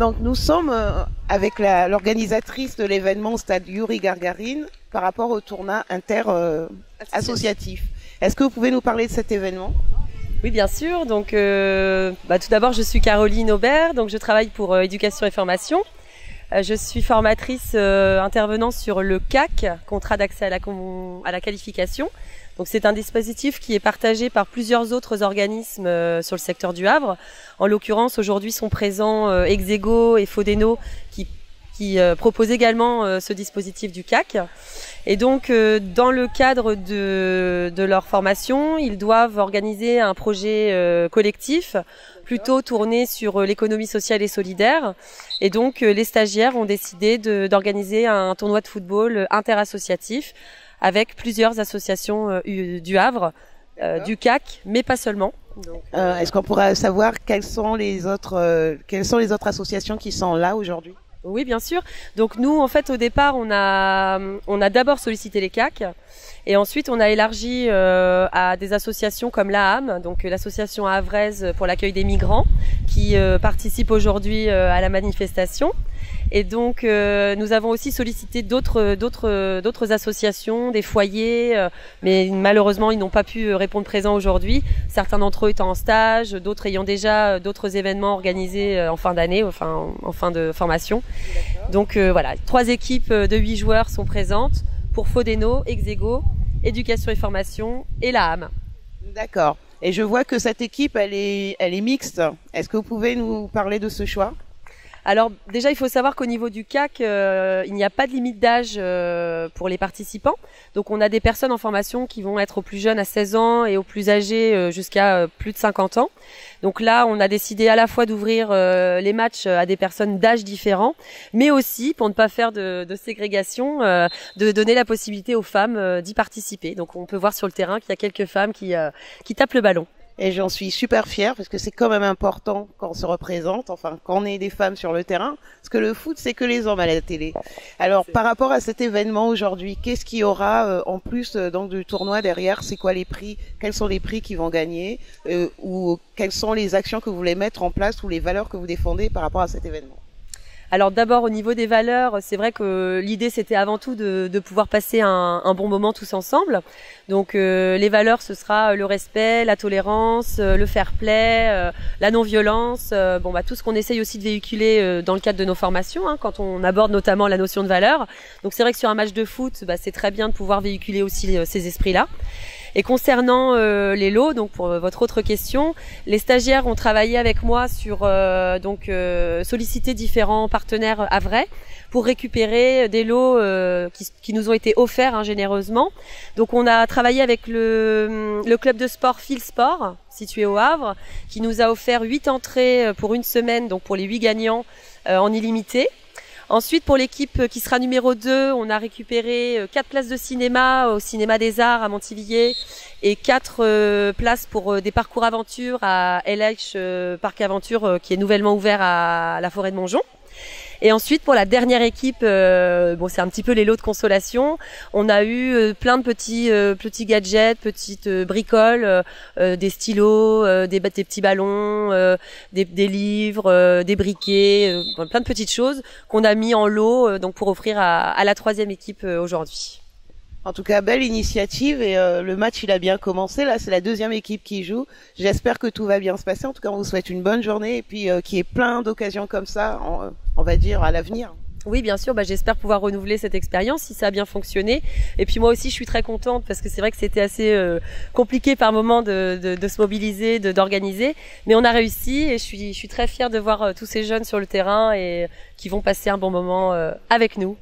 Donc nous sommes avec l'organisatrice de l'événement au stade Yuri Gagarin par rapport au tournoi inter-associatif. Est-ce que vous pouvez nous parler de cet événement? Oui, bien sûr. Donc, tout d'abord, je suis Caroline Aubert, donc je travaille pour Éducation et Formation. Je suis formatrice intervenant sur le CAC, contrat d'accès à la qualification. Donc c'est un dispositif qui est partagé par plusieurs autres organismes sur le secteur du Havre. En l'occurrence, aujourd'hui sont présents Exego et Fodeno qui proposent également ce dispositif du CAC. Et donc, dans le cadre de leur formation, ils doivent organiser un projet collectif plutôt tourné sur l'économie sociale et solidaire. Et donc, les stagiaires ont décidé d'organiser un tournoi de football interassociatif avec plusieurs associations du Havre, du CAC, mais pas seulement. Est-ce qu'on pourra savoir quelles sont les autres associations qui sont là aujourd'hui? Oui, bien sûr. Donc nous, en fait, au départ, on a d'abord sollicité les CAC et ensuite on a élargi à des associations comme l'AAM, donc l'association havraise pour l'accueil des migrants, qui participe aujourd'hui à la manifestation. Et donc nous avons aussi sollicité d'autres associations, des foyers, mais malheureusement ils n'ont pas pu répondre présent aujourd'hui. Certains d'entre eux étant en stage, d'autres ayant déjà d'autres événements organisés en fin d'année, enfin en fin de formation. Donc voilà, 3 équipes de 8 joueurs sont présentes pour Fodeno, Exego, Éducation et Formation et l'AAM. D'accord. Et je vois que cette équipe elle est mixte. Est-ce que vous pouvez nous parler de ce choix? Alors déjà, il faut savoir qu'au niveau du CAC, il n'y a pas de limite d'âge pour les participants. Donc on a des personnes en formation qui vont être aux plus jeunes à 16 ans et aux plus âgés jusqu'à plus de 50 ans. Donc là, on a décidé à la fois d'ouvrir les matchs à des personnes d'âge différents, mais aussi, pour ne pas faire de ségrégation, de donner la possibilité aux femmes d'y participer. Donc on peut voir sur le terrain qu'il y a quelques femmes qui tapent le ballon. Et j'en suis super fière parce que c'est quand même important quand on se représente, enfin quand on est des femmes sur le terrain, parce que le foot c'est que les hommes à la télé. Alors par rapport à cet événement aujourd'hui, qu'est-ce qu'il y aura en plus donc du tournoi derrière? C'est quoi les prix? Quels sont les prix qui vont gagner? Ou quelles sont les actions que vous voulez mettre en place ou les valeurs que vous défendez par rapport à cet événement? Alors d'abord au niveau des valeurs, c'est vrai que l'idée c'était avant tout de pouvoir passer un bon moment tous ensemble. Donc les valeurs ce sera le respect, la tolérance, le fair play, la non-violence, tout ce qu'on essaye aussi de véhiculer dans le cadre de nos formations, quand on aborde notamment la notion de valeur. Donc c'est vrai que sur un match de foot, c'est très bien de pouvoir véhiculer aussi ces esprits-là. Et concernant les lots, donc pour votre autre question, les stagiaires ont travaillé avec moi sur solliciter différents partenaires havrais pour récupérer des lots qui nous ont été offerts généreusement. Donc on a travaillé avec le club de sport Phil Sport situé au Havre qui nous a offert 8 entrées pour une semaine, donc pour les 8 gagnants en illimité. Ensuite, pour l'équipe qui sera numéro 2, on a récupéré 4 places de cinéma au Cinéma des Arts à Montivilliers et 4 places pour des parcours aventure à LH Parc Aventure qui est nouvellement ouvert à la forêt de Montjon. Et ensuite, pour la dernière équipe, c'est un petit peu les lots de consolation. On a eu plein de petits gadgets, petites bricoles, des stylos, des petits ballons, des livres, des briquets, plein de petites choses qu'on a mis en lot donc pour offrir à la 3e équipe aujourd'hui. En tout cas, belle initiative et le match il a bien commencé. Là, c'est la 2e équipe qui joue. J'espère que tout va bien se passer. En tout cas, on vous souhaite une bonne journée et puis qu'il y ait plein d'occasions comme ça, on va dire, à l'avenir. Oui, bien sûr. J'espère pouvoir renouveler cette expérience si ça a bien fonctionné. Et puis moi aussi, je suis très contente parce que c'est vrai que c'était assez compliqué par moment de se mobiliser, d'organiser. Mais on a réussi et je suis très fière de voir tous ces jeunes sur le terrain et qui vont passer un bon moment avec nous.